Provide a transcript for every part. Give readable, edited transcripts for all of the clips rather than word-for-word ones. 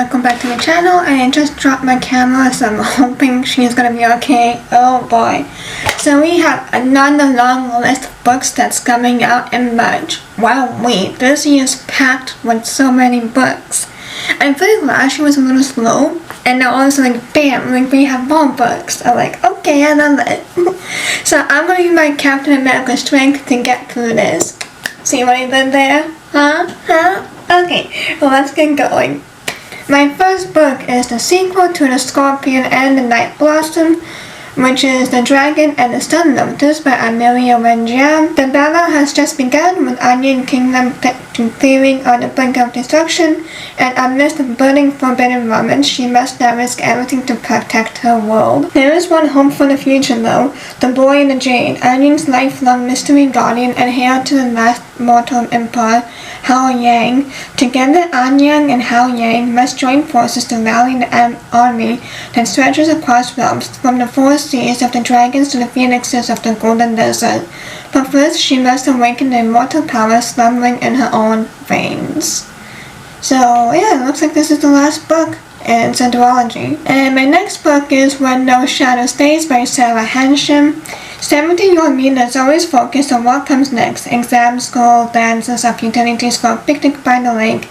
welcome back to the channel. I just dropped my camera, so I'm hoping she's gonna be okay. Oh boy. So we have another long list of books that's coming out in March. Wow, wait, this year's packed with so many books. I feel like last year was a little slow, and now all of a sudden, like, bam, like we have more books. I'm like, okay, I love it. So I'm gonna use my Captain America strength to get through this. See what I did there? Huh? Okay, well, let's get going. My first book is the sequel to The Scorpion and the Night Blossom, which is The Dragon and the Sun Lotus by Amelia Wenjam. The battle has just begun, with Onion Kingdom teetering on the brink of destruction, and amidst the burning forbidden romance, she must now risk everything to protect her world. There is one hope for the future though: the boy in the jade, Onion's lifelong mystery guardian and heir to the last mortal emperor, Hao Yang. Together, Anyang and Hao Yang must join forces to rally the army that stretches across realms, from the four seas of the dragons to the phoenixes of the golden desert. But first, she must awaken the immortal power slumbering in her own veins. So yeah, it looks like this is the last book, and it's a duology. And my next book is When No Shadow Stays by Sarah Hansham. 17-year-old Mina is always focused on what comes next: exams, school, dances, opportunities for a picnic by the lake.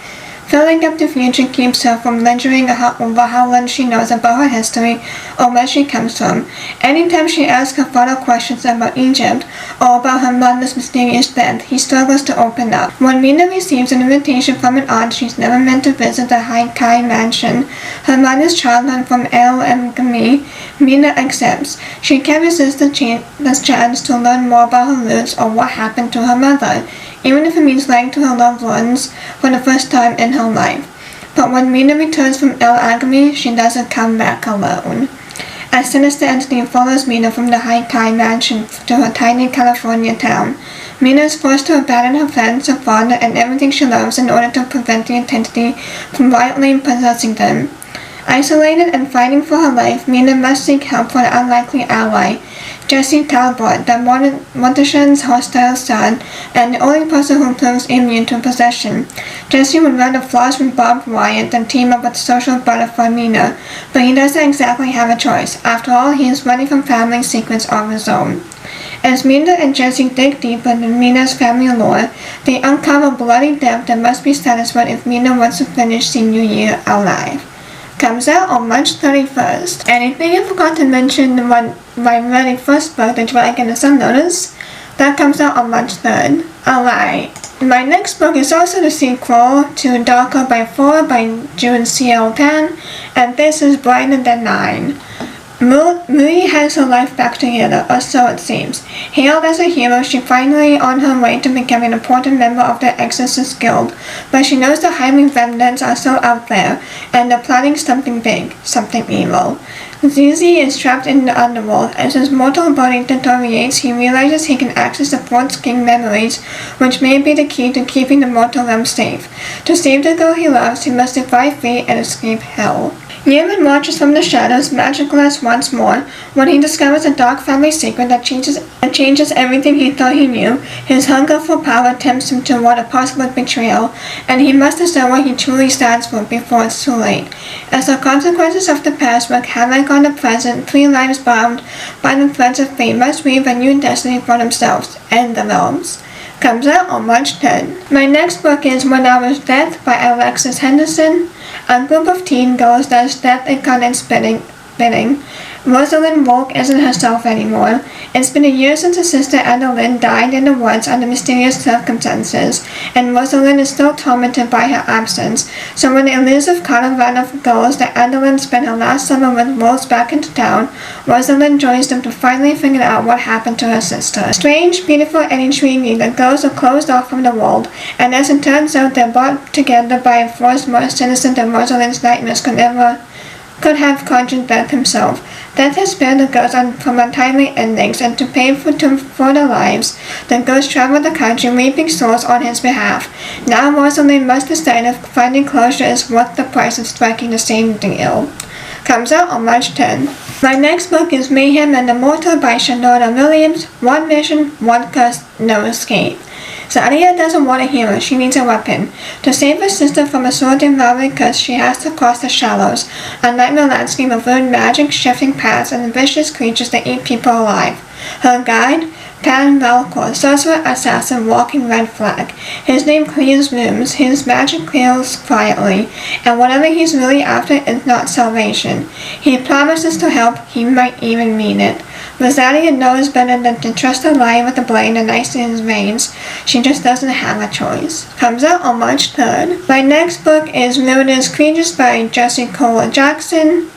Filling up the future keeps her from ledgering over how little she knows about her history or where she comes from. Anytime she asks her father questions about Egypt or about her mother's mysterious death, he struggles to open up. When Mina receives an invitation from an aunt she's never meant to visit the High Kai mansion, her mother's childhood from El Mgami, Mina accepts. She can't resist the chance to learn more about her roots or what happened to her mother, even if it means lying to her loved ones for the first time in her life. But when Mina returns from El Agami, she doesn't come back alone. A sinister entity follows Mina from the High Kai mansion to her tiny California town. Mina is forced to abandon her friends, her father, and everything she loves in order to prevent the entity from violently possessing them. Isolated and fighting for her life, Mina must seek help from an unlikely ally, Jesse Talbot, the Mortician's hostile son, and the only person who proves immune to possession. Jesse would rather floss with Bob Wyatt than team up with social butterfly Mina, but he doesn't exactly have a choice. After all, he is running from family secrets of his own. As Mina and Jesse dig deeper into Mina's family lore, they uncover bloody depth that must be satisfied if Mina wants to finish senior year alive. Comes out on March 31st. And I think I forgot to mention my very first book, The Dragon and the Sun Lotus. That comes out on March 3rd. Alright. My next book is also the sequel to Darker by 4 by June C.L. Pan, and this is Brighter Than 9. Mui has her life back together, or so it seems. Hailed as a hero, she's finally on her way to becoming an important member of the Exorcist Guild, but she knows the Heimlich remnants are still out there, and they're plotting something big, something evil. Zizi is trapped in the underworld. As his mortal body deteriorates, he realizes he can access the Fourth King memories, which may be the key to keeping the mortal realm safe. To save the girl he loves, he must defy fate and escape hell. Yemen watches from the shadows, magicless once more, when he discovers a dark family secret that changes everything he thought he knew. His hunger for power tempts him toward a possible betrayal, and he must decide what he truly stands for before it's too late. As the consequences of the past wreak havoc on the present, 3 lives bound by the threads of fate must weave a new destiny for themselves and the realms. Comes out on March 10th. My next book is When I Was Death by Alexis Henderson. A group of teen girls does death incarnate's bidding. Rosalind Volk isn't herself anymore. It's been a year since her sister Adeline died in the woods under mysterious circumstances, and Rosalind is still tormented by her absence. So when the elusive caravan of girls that Adeline spent her last summer with rolls back into town, Rosalind joins them to finally figure out what happened to her sister. Strange, beautiful, and intriguing, the girls are closed off from the world, and as it turns out, they're brought together by a force more sinister than Rosalind's nightmares could have conjured Death himself. Death has spared the girls from untimely endings, and to pay for their lives, the girls travel the country reaping souls on his behalf. Now Rosalind must decide if finding closure is worth the price of striking the same deal. Comes out on March 10th. My next book is Mayhem and the Mortal by Shanora Williams. One mission, one curse, no escape. Zaria doesn't want a hero, she needs a weapon. To save her sister from a sword-devouring curse, she has to cross the shallows, a nightmare landscape of ruined magic, shifting paths, and vicious creatures that eat people alive. Her guide? Pan Valcor, sorcerer assassin walking red flag. His name clears rooms, his magic clears quietly, and whatever he's really after is not salvation. He promises to help, he might even mean it. Rosalia knows better than to trust a lion with a blade and ice in his veins. She just doesn't have a choice. Comes out on March 3rd. My next book is Murderous Creatures by Jesse Cole Jackson.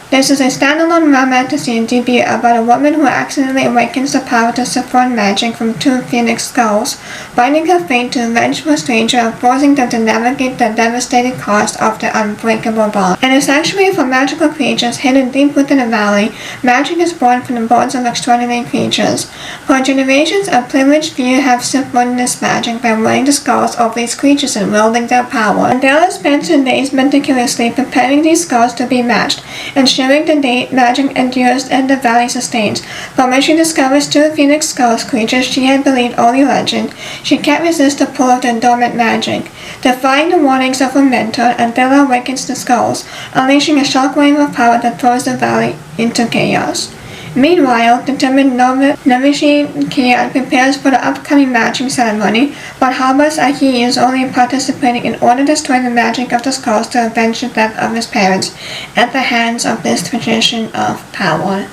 This is a standalone romantasy debut about a woman who accidentally awakens the power to siphon magic from two phoenix skulls, binding her fate to a vengeful stranger and forcing them to navigate the devastating cost of the unbreakable bond. In a sanctuary for magical creatures hidden deep within a valley, magic is born from the bones of extraordinary creatures. For generations, a privileged few have siphoned this magic by wearing the skulls of these creatures and wielding their power. Adela spends her days meticulously preparing these skulls to be matched, and sharing the day magic endures and the valley sustains. But when she discovers two phoenix skulls, creatures she had believed only legend, she can't resist the pull of their dormant magic. Defying the warnings of her mentor, Adela awakens the skulls, unleashing a shockwave of power that throws the valley into chaos. Meanwhile, determined Novishi Kian prepares for the upcoming matching ceremony, but harbors that he is only participating in order to destroy the magic of the skulls to avenge the death of his parents at the hands of this tradition of power.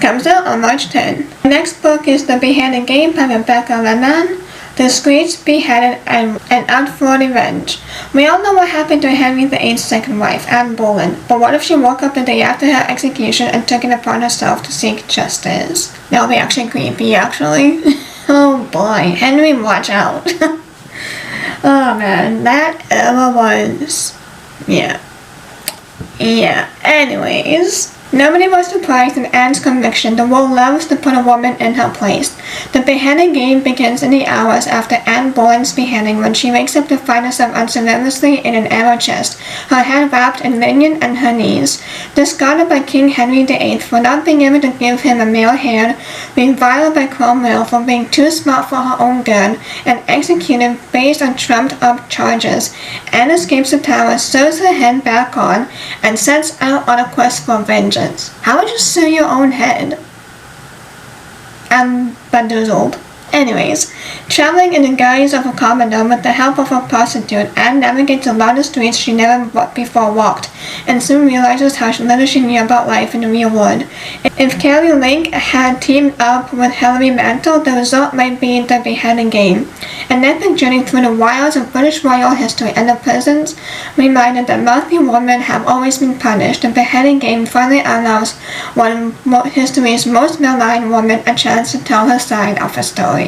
Comes out on March 10th. The next book is The Beheaded Game by Rebecca Lennon. The Screeds, Beheaded, and Out for Revenge. We all know what happened to Henry VIII's second wife, Anne Boleyn, but what if she woke up the day after her execution and took it upon herself to seek justice? That would be actually creepy, actually. Oh boy, Henry, watch out. Oh man, that ever was... Yeah, anyways... Nobody was surprised in Anne's conviction. The world loves to put a woman in her place. The beheading game begins in the hours after Anne Boleyn's beheading when she wakes up to find herself unceremoniously in an arrow chest, her head wrapped in linen and her knees. Discarded by King Henry VIII for not being able to give him a male hand, reviled by Cromwell for being too smart for her own good, and executed based on trumped-up charges, Anne escapes the tower, sews her head back on, and sets out on a quest for vengeance. How would you sew your own head? I'm bamboozled. Anyways, traveling in the guise of a commoner with the help of a prostitute, Anne navigates a lot of streets she never before walked, and soon realizes how little she knew about life in the real world. If Carrie Lake had teamed up with Hilary Mantel, the result might be The Beheading Game, an epic journey through the wilds of British royal history and the prisons, reminded that wealthy women have always been punished. The Beheading Game finally allows one of history's most maligned women a chance to tell her side of the story.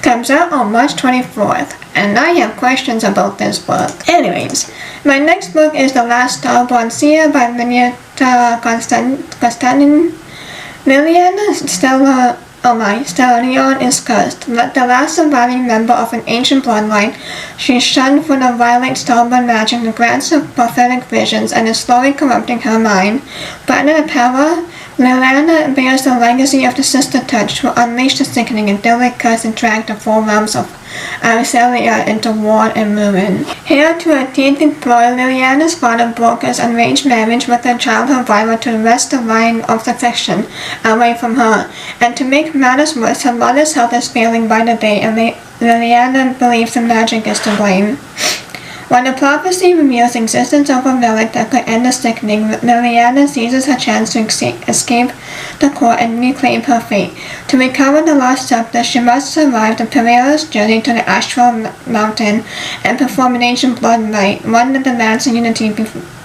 Comes out on March 24th, and I have questions about this book. Anyways, my next book is The Last Starborn Seer by Liliana Constantin. Liliana Stellarion is cursed. The last surviving member of an ancient bloodline, she's shunned for the violent starborn magic that grants her prophetic visions and is slowly corrupting her mind. But in the power, Liliana bears the legacy of the Sister Touch to unleash the sickening and deadly curse and drag the four realms of Arcelia into war and ruin. Here to a teeth ploy, Liliana's father brokers an arranged marriage with her childhood rival to wrest the line of affection away from her. And to make matters worse, her mother's health is failing by the day, and Liliana believes the magic is to blame. When the prophecy reveals the existence of a relic that could end the sickening, Liliana seizes her chance to escape the court and reclaim her fate. To recover the lost scepter, she must survive the perilous journey to the Astral Mountain and perform an ancient blood rite, one that demands a unity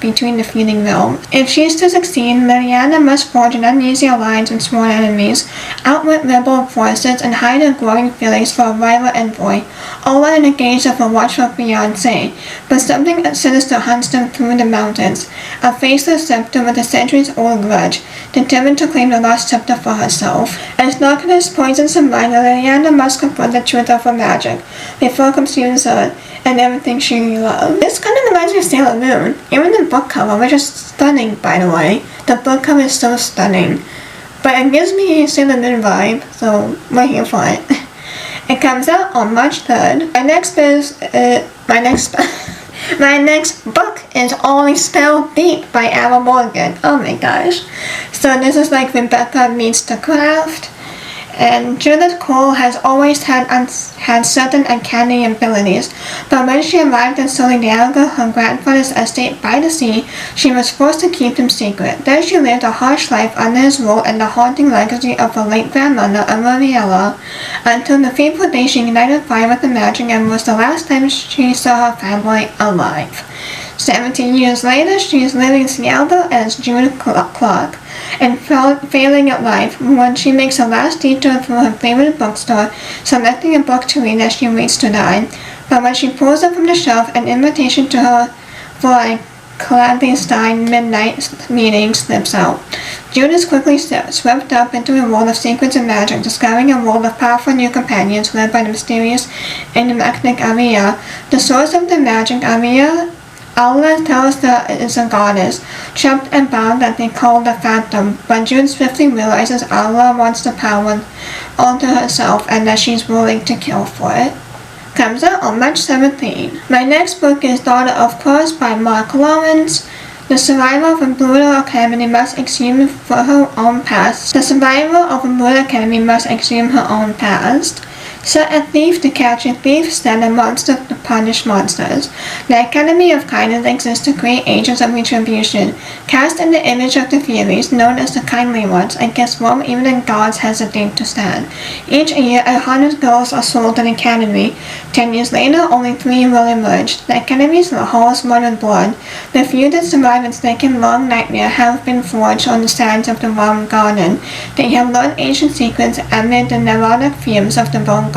between the feuding realms. If she is to succeed, Liliana must forge an uneasy alliance with sworn enemies, outwit rebel forces, and hide her growing feelings for a rival envoy, all while in the gaze of a watchful fiancé. But something sinister hunts them through the mountains, a faceless scepter with a centuries-old grudge, determined to claim the lost scepter for herself. As darkness poisons her mind, Liliana must confront the truth of her magic, before it consumes her and everything she loves. This kind of reminds me of Sailor Moon. Even the book cover, which is stunning, by the way. The book cover is so stunning. But it gives me a Sailor Moon vibe, so we're here for it. It comes out on March 3rd. My next book is Only Spelled Deep by Emma Morgan. Oh my gosh. So this is like Rebecca meets the craft. And Judith Cole has always had certain uncanny abilities, but when she arrived in Solidago, her grandfather's estate by the sea, she was forced to keep them secret. There she lived a harsh life under his rule and the haunting legacy of her late grandmother, Amariella, until the fateful day she ignited fire with the magic and was the last time she saw her family alive. 17 years later, she is living in Seattle as Judith Clark, and failing at life when she makes a last detour through her favorite bookstore, selecting a book to read as she waits to die. But when she pulls up from the shelf, an invitation to her for a clandestine midnight meeting slips out. Judith quickly swept up into a world of secrets and magic, discovering a world of powerful new companions led by the mysterious enigmatic Aria. The source of the magic, Allah tells her it is a goddess, trapped and bound that they call the Phantom, but June swiftly realizes Allah wants the power onto herself and that she's willing to kill for it. Comes out on March 17th. My next book is Daughter of Cross by Mark Lawrence. The survivor of a brutal academy must exhume for her own past. Set a thief to catch a thief, send a monster to punish monsters. The Academy of Kindness exists to create agents of retribution, cast in the image of the Furies, known as the Kindly Ones, against whom even the gods hesitate to stand. Each year, 100 girls are sold to the Academy. 10 years later, only 3 will emerge. The Academy's halls run with blood. The few that survive its second long nightmare have been forged on the sands of the Wrong Garden. They have learned ancient secrets amid the neurotic fumes of the Wrong Garden.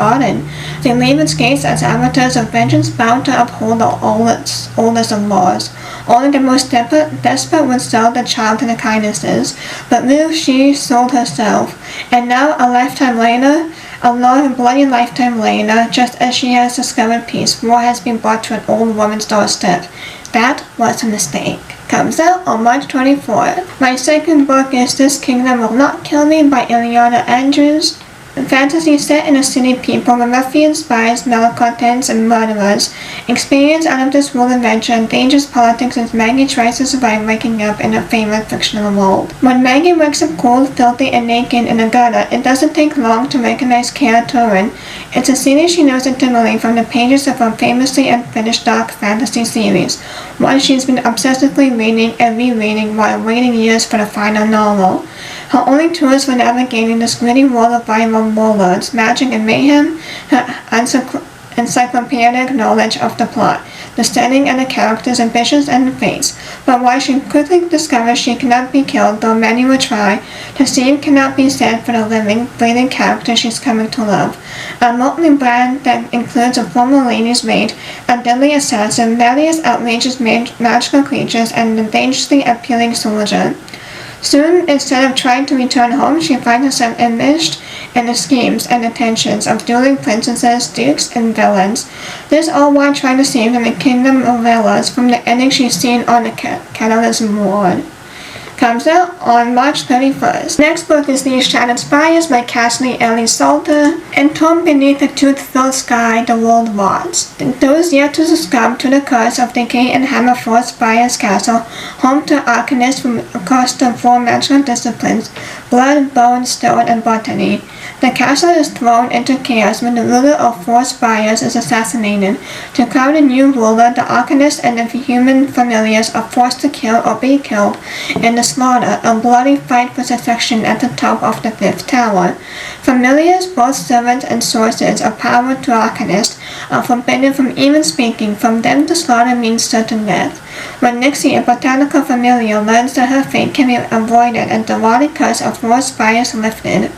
They leave its gates as avatars of vengeance bound to uphold the oldest of laws. Only the most desperate would sell the child to the kindnesses, but Ruth, she sold herself, and now a long bloody lifetime later, just as she has discovered peace, war has been brought to an old woman's doorstep. That was a mistake. Comes out on March 24th. My second book is This Kingdom Will Not Kill Me by Ileana Andrews. Fantasy set in a city people with ruffians, spies, malcontents, and murderers. Experience out of this world adventure and dangerous politics as Maggie tries to survive waking up in a favorite fictional world. When Maggie wakes up cold, filthy, and naked in a gutter, it doesn't take long to recognize Kara Turin. It's a city she knows intimately from the pages of her famously unfinished dark fantasy series, one she's been obsessively reading and rereading while waiting years for the final novel. Her only tools for navigating this gritty world of rival warlords, magic, and mayhem, her encyclopedic knowledge of the plot, the setting and the characters' ambitions and the fates. But while she quickly discovers she cannot be killed, though many will try, the same cannot be said for the living, breathing character she's coming to love. A motley brand that includes a former lady's maid, a deadly assassin, various outrageous magical creatures, and a dangerously appealing soldier. Soon, instead of trying to return home, she finds herself enmeshed in the schemes and attentions of dueling princesses, dukes, and villains. This all while trying to save them a kingdom of villas from the ending she's seen on the Catalysm Ward. Comes out on March 31st. Next book is These Shattered Spires by Cassidy Ellie Salter. Entombed beneath the tooth-filled sky, the world rots. Those yet to succumb to the curse of decay and Hammerforth Spires Castle, home to arcanists from across the 4 magical disciplines, blood, bone, stone, and botany. The castle is thrown into chaos when the ruler of 4 spires is assassinated. To crown a new ruler, the arcanists and the human familiars are forced to kill or be killed in the slaughter, a bloody fight for succession at the top of the 5th tower. Familiars, both servants and sources of power to arcanists, are forbidden from even speaking. From them the slaughter means certain death. When Nixie, a botanical familiar, learns that her fate can be avoided and the demonic curse of 4 spires lifted,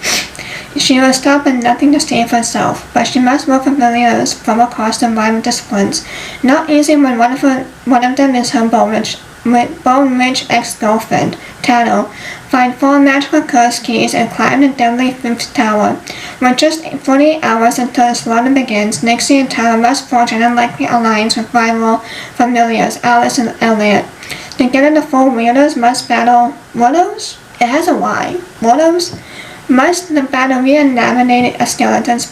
she will stop at nothing to save herself, but she must work with familiars from across the rival disciplines. Not easy when one of them is her bone-rich ex-girlfriend, Tano. Find 4 magical curse keys and climb the deadly 5th tower. With just 48 hours until the slaughter begins, Nixie and Tano must forge an unlikely alliance with rival familiars, Alice and Elliot. Together the 4 wielders must battle widows? It has a Y. Widows? Must battle reanimated skeletons,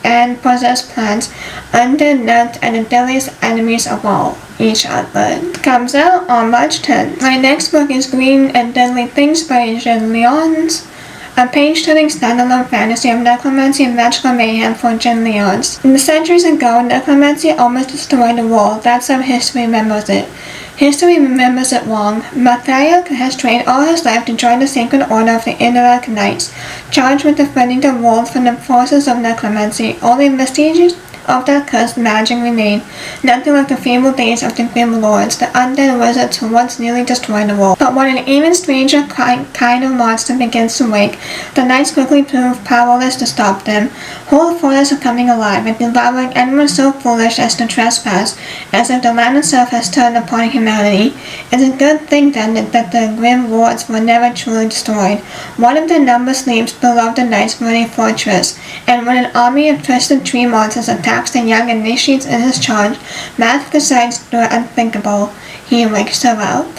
and possessed plants, undead nuts, and the deadliest enemies of all, each other. Comes out on March 10th. My next book is Green and Deadly Things by Jen Lyons, a page-turning standalone fantasy of necromancy and magical mayhem for Jen Lyons. Centuries ago, necromancy almost destroyed the world. That's how history remembers it. History remembers it wrong. Mathieu has trained all his life to join the Sacred Order of the Interact Knights, charged with defending the world from the forces of necromancy. Only vestiges of that cursed magic remain, nothing like the fabled days of the Grim Lords, the undead wizards who once nearly destroyed the world. But when an even stranger kind of monster begins to wake, the knights quickly prove powerless to stop them. Whole forests are coming alive and devouring anyone so foolish as to trespass, as if the land itself has turned upon humanity. It's a good thing then that the Grim Lords were never truly destroyed. One of their number sleeps below the knights' burning fortress, and when an army of twisted tree monsters attacks the young initiates in his charge, math decides to do the unthinkable. He wakes her up.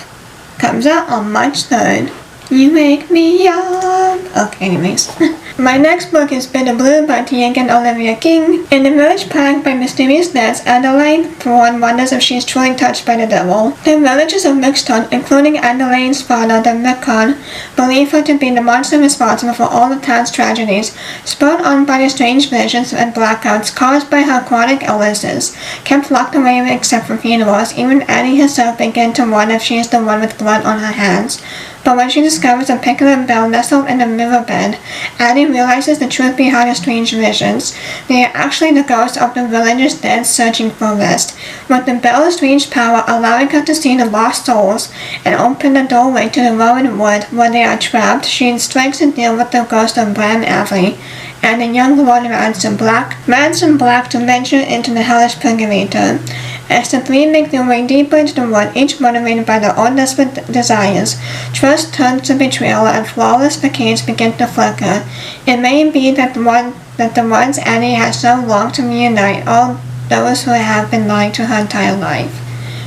Comes out on March 3rd. You wake me up. Okay, anyways. My next book is Bitter Blue by Tiang and Olivia King. In the village plagued by mysterious deaths, Adelaide Thorne wonders if she is truly touched by the devil. The villagers of Mixton, including Adelaide's father, the Mekon, believe her to be the monster responsible for all the town's tragedies, spurred on by the strange visions and blackouts caused by her chronic illnesses. Kept locked away except for funerals, even Annie herself began to wonder if she is the one with blood on her hands. But when she discovers a peculiar bell nestled in the riverbed, Annie realizes the truth behind the strange visions. They are actually the ghosts of the villagers dead searching for rest, with the bell's strange power allowing her to see the lost souls and open the doorway to the ruined wood where they are trapped. She instructs to deal with the ghost of Bram Avery and the young lord Ransom Black to venture into the hellish purgator. As the three make their way deeper into the wood, each motivated by their own desperate desires, trust turns to betrayal and flawless facades begin to flicker. It may be that the ones Annie has so longed to reunite all those who have been lying to her entire life.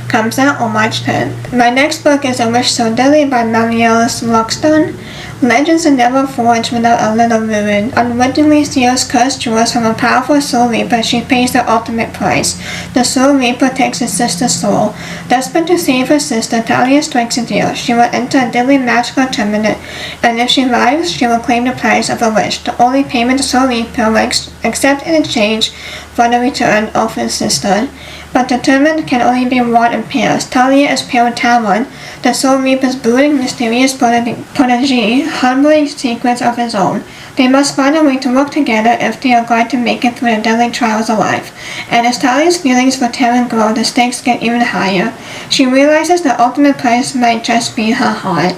Comes out on March 10th. My next book is A Wish So Deadly by Mariellis Lockstone. Legends are never forged without a little ruin. Unwittingly steals cursed jewels from a powerful Soul Reaper, she pays the ultimate price. The Soul Reaper takes his sister's soul. Desperate to save her sister, Talia strikes a deal. She will enter a deadly magical tournament, and if she lives, she will claim the prize of a wish, the only payment the Soul Reaper will accept in exchange for the return of his sister. But the tournament can only be won in pairs. Talia is paired with Talon, the Soul Reaper's brooding, mysterious protégé, harboring secrets of his own. They must find a way to work together if they are going to make it through the deadly trials of life. And as Talia's feelings for Talon grow, the stakes get even higher. She realizes the ultimate prize might just be her heart.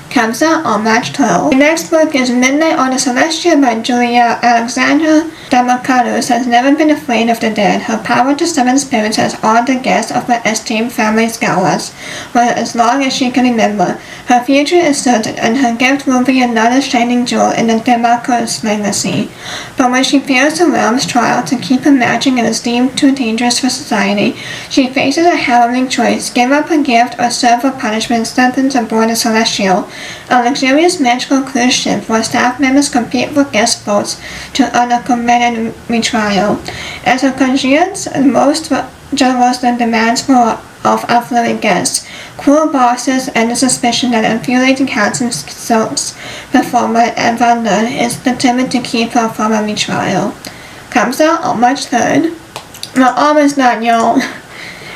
Comes out on March 12th. The next book is Midnight on the Celestia by Julia Alexandra. Democatus has never been afraid of the dead. Her power to summon spirits has awed the guests of her esteemed family's galas for as long as she can remember. Her future is certain, and her gift will be another shining jewel in the Democatus legacy. But when she fails the realm's trial to keep her magic and is deemed too dangerous for society, she faces a harrowing choice: give up her gift or serve her punishment sentenced aboard the Celestial, a luxurious magical cruise ship where staff members compete for guest boats to earn a commended retrial. As her conscience is most generous than demands of affluent guests, cruel bosses and the suspicion that infuriating handsome silks performer Eva Lund is determined to keep her from a retrial. Comes out on March 3rd. We're almost done, y'all.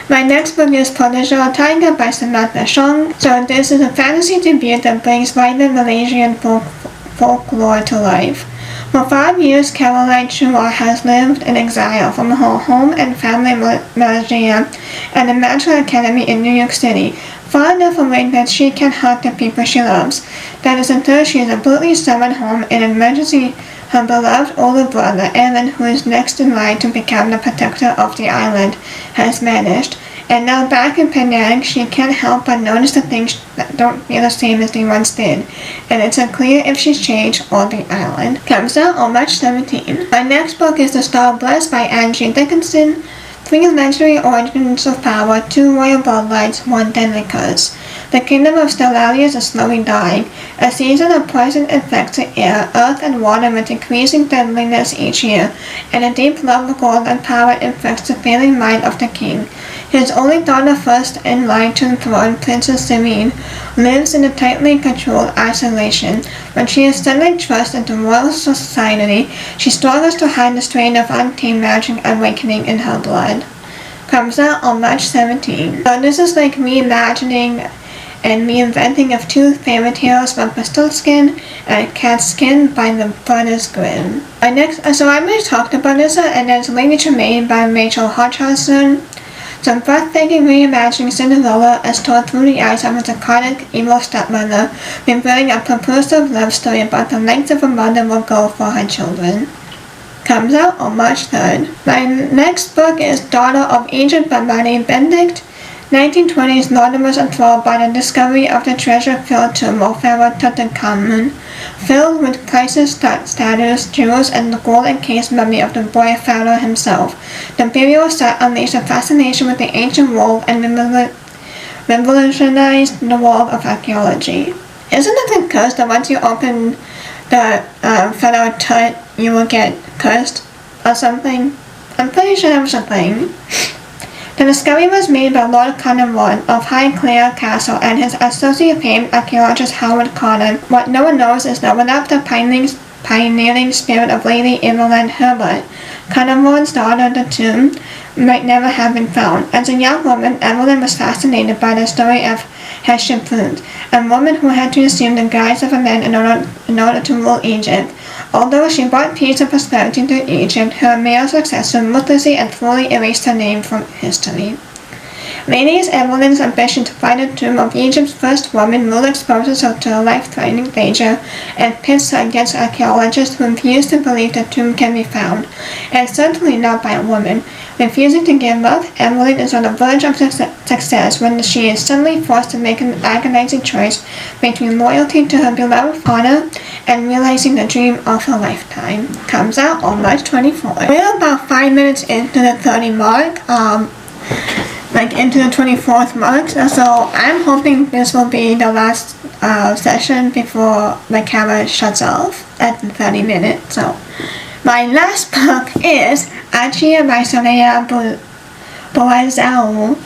My next book is Prodigal Tiger by Samantha Chong. So this is a fantasy debut that brings vibrant Malaysian folklore to life. For 5 years, Caroline Chua has lived in exile from her home and family in Malaysia and the Mantra Academy in New York City, far enough away that she can hug the people she loves. That is until she is abruptly summoned home in an emergency. Her beloved older brother, Aaron, who is next in line to become the protector of the island, has vanished. And now back in Penang, she can't help but notice the things that don't feel the same as they once did. And it's unclear if she's changed or the island. Comes out on March 17th. My next book is The Star Blessed by Angie Dickinson. 3 legendary origins of power, 2 royal bloodlines, 1 deadly curse. The kingdom of Stellaris is slowly dying. A season of poison infects the air, earth, and water with increasing deadliness each year, and a deep love of gold and power infects the failing mind of the king. His only daughter, first in line to the throne, Princess Serene, lives in a tightly controlled isolation. When she is suddenly thrust into royal society, she struggles to hide the strain of untamed magic awakening in her blood. Comes out on March 17. So this is like reimagining and reinventing of 2 fairy tales, Rumpelstiltskin and Cat Skin by the Brothers Grimm. I already talked about this, and there's Lady Tremaine by Rachel Hodgson. Some breathtaking reimagining Cinderella as told through the eyes of its iconic evil stepmother, revealing a propulsive love story about the lengths of a mother will go for her children. Comes out on March 3rd. My next book is Daughter of Egypt by Marie Benedict. 1920s London was enthralled by the discovery of the treasure-filled tomb of Pharaoh Tutankhamun, filled with priceless statues, jewels, and the gold-encased mummy of the boy pharaoh himself. The burial site unleashed a fascination with the ancient world and revolutionized the world of archaeology. Isn't it a curse that once you open the Pharaoh Tut, you will get cursed or something? I'm pretty sure that was a thing. The discovery was made by Lord Carnarvon of Highclere Castle and his associate famed archaeologist Howard Carter. What no one knows is that without the pioneering spirit of Lady Evelyn Herbert, Carnarvon's daughter, the tomb, might never have been found. As a young woman, Evelyn was fascinated by the story of Hatshepsut, a woman who had to assume the guise of a man in order to rule Egypt. Although she brought peace and prosperity to Egypt, her male successor ruthlessly and fully erased her name from history. Lady Evelyn's ambition to find the tomb of Egypt's first woman ruler exposes her to a life-threatening danger and pits her against archaeologists who refuse to believe the tomb can be found, and certainly not by a woman. Refusing to give up, Evelyn is on the verge of success when she is suddenly forced to make an agonizing choice between loyalty to her beloved father and realizing the dream of her lifetime. Comes out on March 24th. We're about 5 minutes into the 30 mark, into the 24th mark, so I'm hoping this will be the last session before my camera shuts off at the 30 minutes. So my last book is Achia by Soraya Boazau,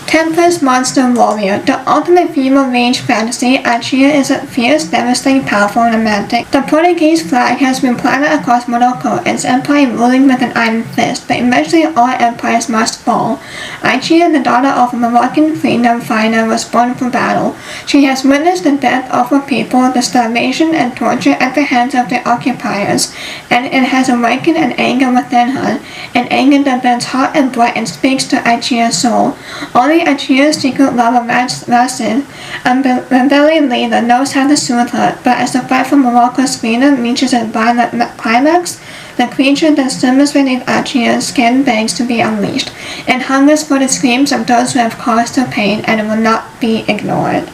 Tempest Monster Warrior. The ultimate female range fantasy, Achia is a fierce, devastating, powerful, and romantic. The Portuguese flag has been planted across Morocco, its empire ruling with an iron fist, but eventually all empires must fall. Achia, the daughter of a Moroccan freedom fighter, was born for battle. She has witnessed the death of her people, the starvation and torture at the hands of the occupiers, and it has awakened an anger within her, an anger that burns hot and bright and speaks to Achia's soul. Only Achia's secret love of Racine, a rebellion leader, knows how to soothe her, but as the fight for Morocco's freedom reaches a violent climax, the creature that swims beneath Achia's skin begs to be unleashed. It hungers for the screams of those who have caused her pain, and it will not be ignored.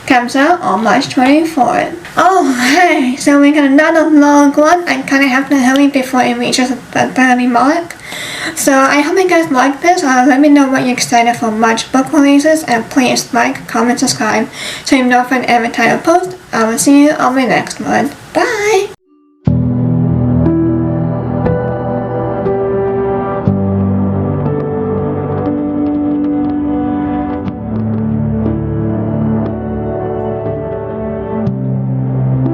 Comes out on March 24th. Okay, so we got another long one. I kind of have to hurry before it reaches the 30 mark. So I hope you guys like this. Let me know what you're excited for March book releases, and please like, comment, subscribe so you know when every time I post. I will see you on my next one. Bye!